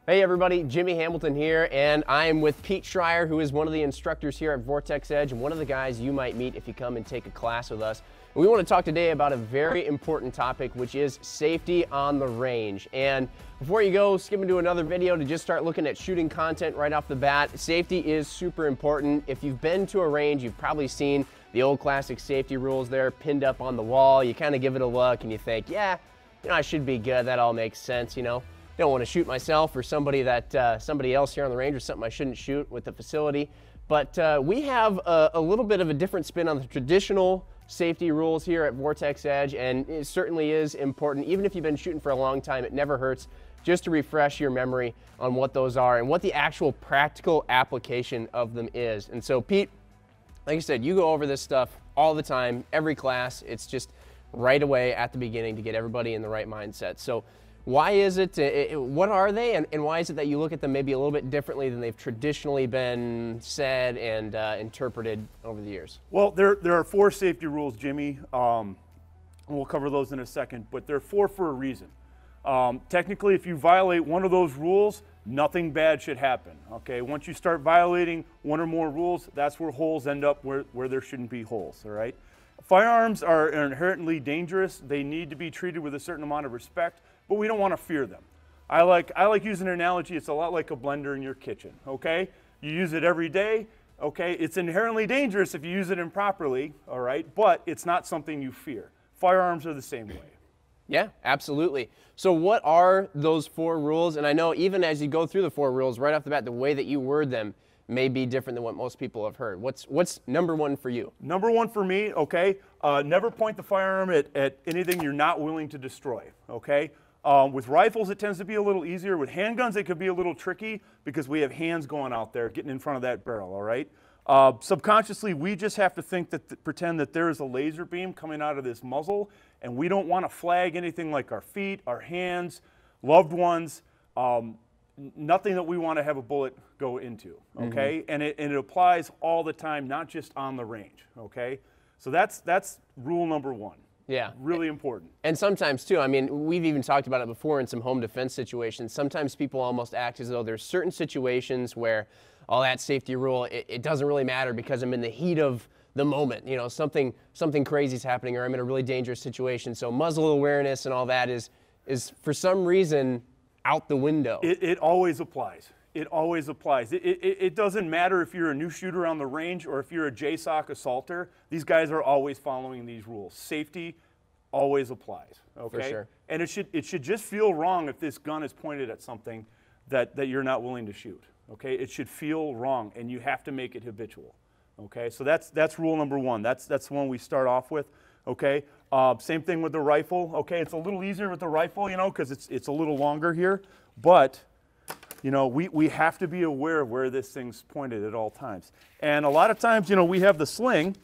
Hey everybody, Jimmy Hamilton here, and I am with Pete Schreier, who is one of the instructors here at Vortex Edge, and one of the guys you might meet if you come and take a class with us. And we want to talk today about a very important topic, which is safety on the range. And before you go skip into another video to just start looking at shooting content right off the bat, safety is super important. If you've been to a range, you've probably seen the old classic safety rules there pinned up on the wall. You kind of give it a look and you think, yeah, I should be good. That all makes sense, Don't want to shoot myself or somebody else here on the range or something I shouldn't shoot with the facility. But we have a little bit of a different spin on the traditional safety rules here at Vortex Edge, and it certainly is important. Even if you've been shooting for a long time, it never hurts just to refresh your memory on what those are and what the actual practical application of them is. And so, Pete, like I said, you go over this stuff all the time, every class. It's just right away at the beginning to get everybody in the right mindset. So why is it, what are they, and why is it that you look at them maybe a little bit differently than they've traditionally been said and interpreted over the years? Well, there are 4 safety rules, Jimmy. And we'll cover those in a second, but they're 4 for a reason. Technically, if you violate one of those rules, nothing bad should happen, okay? Once you start violating one or more rules, that's where holes end up where there shouldn't be holes, all right? Firearms are inherently dangerous. They need to be treated with a certain amount of respect, but we don't want to fear them. I like using an analogy. It's a lot like a blender in your kitchen, okay? You use it every day, okay? It's inherently dangerous if you use it improperly, all right? But it's not something you fear. Firearms are the same way. Yeah, absolutely. So what are those 4 rules? And I know even as you go through the 4 rules, right off the bat, the way that you word them may be different than what most people have heard. What's number 1 for you? Number 1 for me, okay, never point the firearm at anything you're not willing to destroy, okay? With rifles, it tends to be a little easier. With handguns, it could be a little tricky because we have hands going out there, getting in front of that barrel, all right? Subconsciously, we just have to pretend that there is a laser beam coming out of this muzzle, and we don't want to flag anything like our feet, our hands, loved ones, nothing that we want to have a bullet go into, okay? And it applies all the time, not just on the range, okay? So that's rule number 1. Yeah. Really important. And sometimes too, I mean, we've even talked about it before in some home defense situations. Sometimes people almost act as though there's certain situations where all that safety rule, it doesn't really matter because I'm in the heat of the moment. Something crazy is happening, or I'm in a really dangerous situation. So muzzle awareness and all that is for some reason out the window. It always applies. It always applies. It doesn't matter if you're a new shooter on the range or if you're a JSOC assaulter. These guys are always following these rules. Safety always applies, okay? For sure. And it should just feel wrong if this gun is pointed at something that you're not willing to shoot, okay? It should feel wrong, and you have to make it habitual, okay? So that's rule number 1. That's the one we start off with, okay? Same thing with the rifle, okay? It's a little easier with the rifle, because it's a little longer here, but we have to be aware of where this thing's pointed at all times. And a lot of times, we have the sling.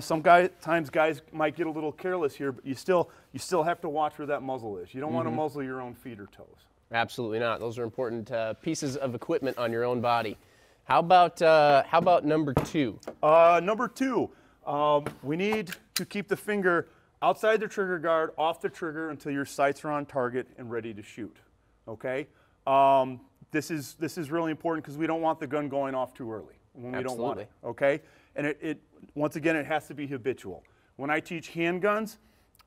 Sometimes guys might get a little careless here, but you still have to watch where that muzzle is. You don't want to muzzle your own feet or toes. Absolutely not. Those are important pieces of equipment on your own body. How about number 2? Number 2, we need to keep the finger outside the trigger guard, off the trigger until your sights are on target and ready to shoot. Okay. This is really important because we don't want the gun going off too early when we don't want it, okay? And once again, it has to be habitual. When I teach handguns,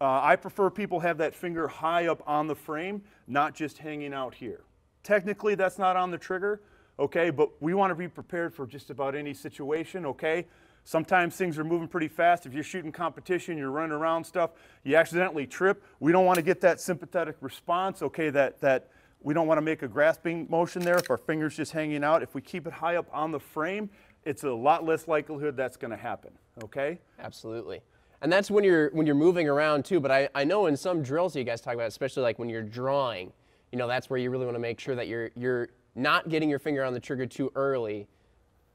I prefer people have that finger high up on the frame, not just hanging out here. Technically, that's not on the trigger, okay? But we want to be prepared for just about any situation, okay? Sometimes things are moving pretty fast. If you're shooting competition, you're running around stuff, you accidentally trip. We don't want to get that sympathetic response, okay, that we don't want to make a grasping motion there if our finger's just hanging out. If we keep it high up on the frame, it's a lot less likelihood that's going to happen, okay? Absolutely. And that's when you're moving around too, but I know in some drills you guys talk about, especially like when you're drawing, that's where you really want to make sure that you're not getting your finger on the trigger too early.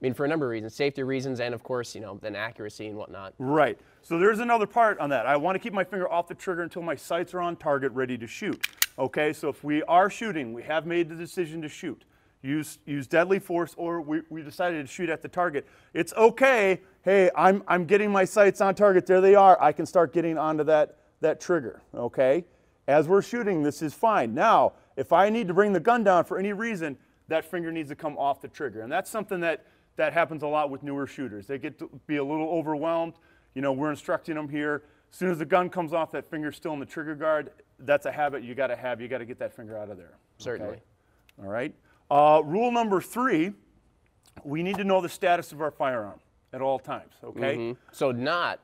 I mean, for a number of reasons, safety reasons, and of course, then accuracy and whatnot. Right. So there's another part on that. I want to keep my finger off the trigger until my sights are on target, ready to shoot. Okay, so if we are shooting, we have made the decision to shoot. Use deadly force, or we decided to shoot at the target. It's okay. Hey, I'm getting my sights on target. There they are. I can start getting onto that trigger. Okay. As we're shooting, this is fine. Now, if I need to bring the gun down for any reason, that finger needs to come off the trigger. And that's something that happens a lot with newer shooters. They get to be a little overwhelmed. You know, we're instructing them here. As soon as the gun comes off, that finger's still in the trigger guard. That's a habit you got to have. You got to get that finger out of there. Certainly. Okay? All right. Rule number 3, we need to know the status of our firearm at all times, okay? So not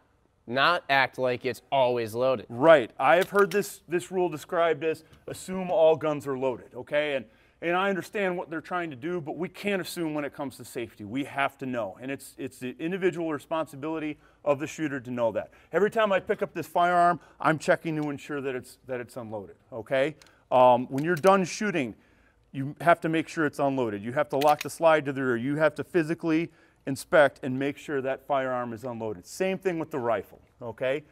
act like it's always loaded. Right. I have heard this rule described as assume all guns are loaded, okay? And I understand what they're trying to do, but we can't assume when it comes to safety. We have to know, and it's the individual responsibility of the shooter to know that. Every time I pick up this firearm, I'm checking to ensure that it's unloaded, okay? When you're done shooting, you have to make sure it's unloaded. You have to lock the slide to the rear. You have to physically inspect and make sure that firearm is unloaded. Same thing with the rifle, okay?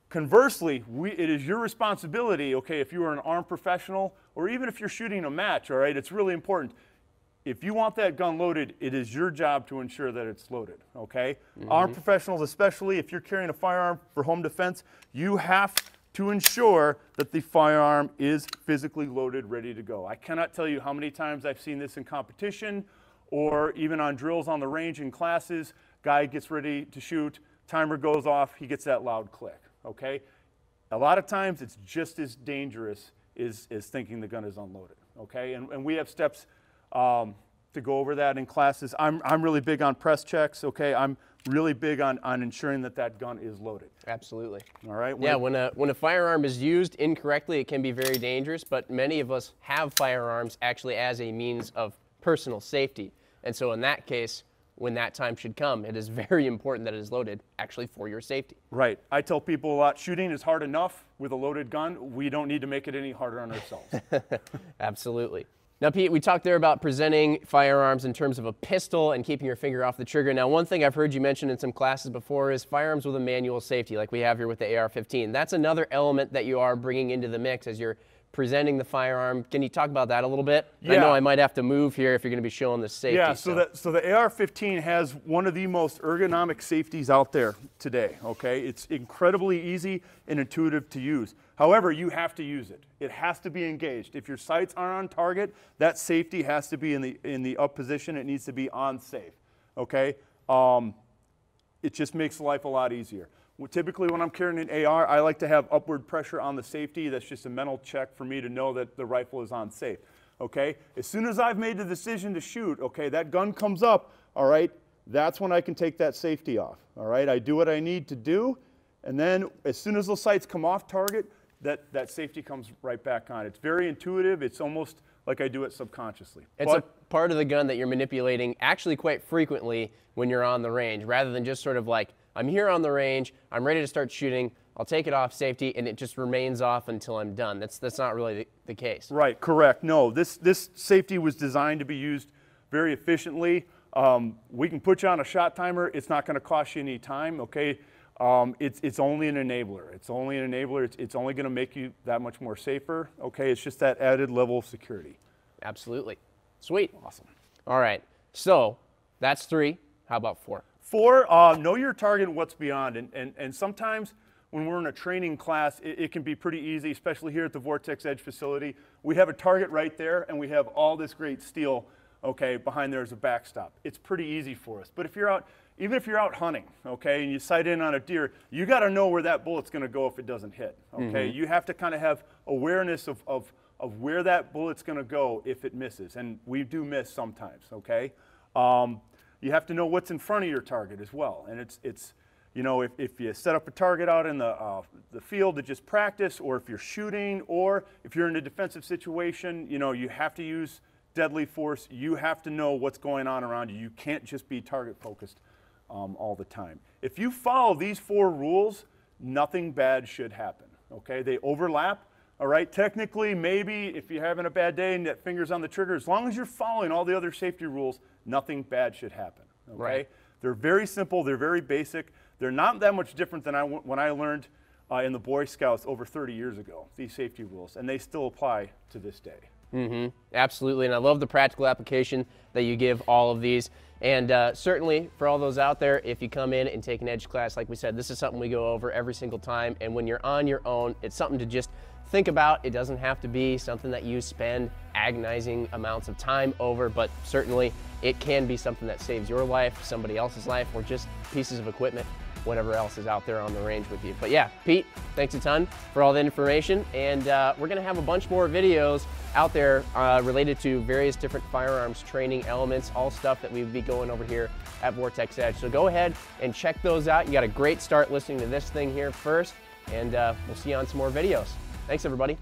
Conversely, it is your responsibility, okay, if you are an armed professional or even if you're shooting a match, all right, it's really important. If you want that gun loaded, it is your job to ensure that it's loaded, okay? Armed professionals, especially if you're carrying a firearm for home defense, you have to ensure that the firearm is physically loaded, ready to go. I cannot tell you how many times I've seen this in competition or even on drills on the range in classes. Guy gets ready to shoot, timer goes off, he gets that loud click, okay? A lot of times it's just as dangerous as thinking the gun is unloaded, okay? And we have steps to go over that in classes. I'm really big on press checks, okay? I'm really big on ensuring that gun is loaded. Absolutely. All right? Yeah, when a firearm is used incorrectly, it can be very dangerous, but many of us have firearms actually as a means of personal safety. And so in that case, when that time should come, it is very important that it is loaded actually for your safety. Right. I tell people a lot, shooting is hard enough with a loaded gun. We don't need to make it any harder on ourselves. Absolutely. Now, Pete, we talked there about presenting firearms in terms of a pistol and keeping your finger off the trigger. Now, one thing I've heard you mention in some classes before is firearms with a manual safety, like we have here with the AR-15. That's another element that you are bringing into the mix as you're presenting the firearm. Can you talk about that a little bit? Yeah. I know I might have to move here if you're going to be showing the safety. Yeah, so the AR-15 has one of the most ergonomic safeties out there today, okay? It's incredibly easy and intuitive to use. However, you have to use it. It has to be engaged. If your sights aren't on target, that safety has to be in the up position. It needs to be on safe, okay? It just makes life a lot easier. Typically, when I'm carrying an AR, I like to have upward pressure on the safety. That's just a mental check for me to know that the rifle is on safe, okay? As soon as I've made the decision to shoot, okay, that gun comes up, all right, that's when I can take that safety off, all right? I do what I need to do, and then as soon as those sights come off target, that safety comes right back on. It's very intuitive. It's almost like I do it subconsciously. It's a part of the gun that you're manipulating actually quite frequently when you're on the range, rather than just sort of like, I'm here on the range, I'm ready to start shooting, I'll take it off safety, and it just remains off until I'm done. That's not really the case. Right, correct. No, this safety was designed to be used very efficiently. We can put you on a shot timer. It's not going to cost you any time, okay? It's only an enabler. It's only an enabler. It's only going to make you that much more safer, okay? It's just that added level of security. Absolutely. Sweet. Awesome. All right. So that's 3. How about 4? 4, know your target and what's beyond. And sometimes when we're in a training class, it can be pretty easy, especially here at the Vortex Edge facility. We have a target right there, and we have all this great steel, okay, behind there as a backstop. It's pretty easy for us. But if you're out, even if you're out hunting, okay, and you sight in on a deer, you got to know where that bullet's going to go if it doesn't hit, okay? You have to kind of have awareness of where that bullet's going to go if it misses, and we do miss sometimes, okay? You have to know what's in front of your target as well, and it's you know, if you set up a target out in the field to just practice, or if you're shooting, or if you're in a defensive situation, you know, you have to use deadly force. You have to know what's going on around you. You can't just be target focused all the time. If you follow these 4 rules, nothing bad should happen, okay? They overlap, all right? Technically, maybe if you're having a bad day and that finger's on the trigger, as long as you're following all the other safety rules, nothing bad should happen, okay? Right. They're very simple. They're very basic. They're not that much different than when I learned in the Boy Scouts over 30 years ago, these safety rules, and they still apply to this day. Absolutely, and I love the practical application that you give all of these. And certainly, for all those out there, if you come in and take an Edge class, like we said, this is something we go over every single time. And when you're on your own, it's something to just think about. It doesn't have to be something that you spend agonizing amounts of time over, but certainly it can be something that saves your life, somebody else's life, or just pieces of equipment, whatever else is out there on the range with you. But yeah, Pete, thanks a ton for all the information, and we're gonna have a bunch more videos out there related to various different firearms training elements, all stuff that we'll be going over here at Vortex Edge. So go ahead and check those out. You got a great start listening to this thing here first, and we'll see you on some more videos. Thanks, everybody.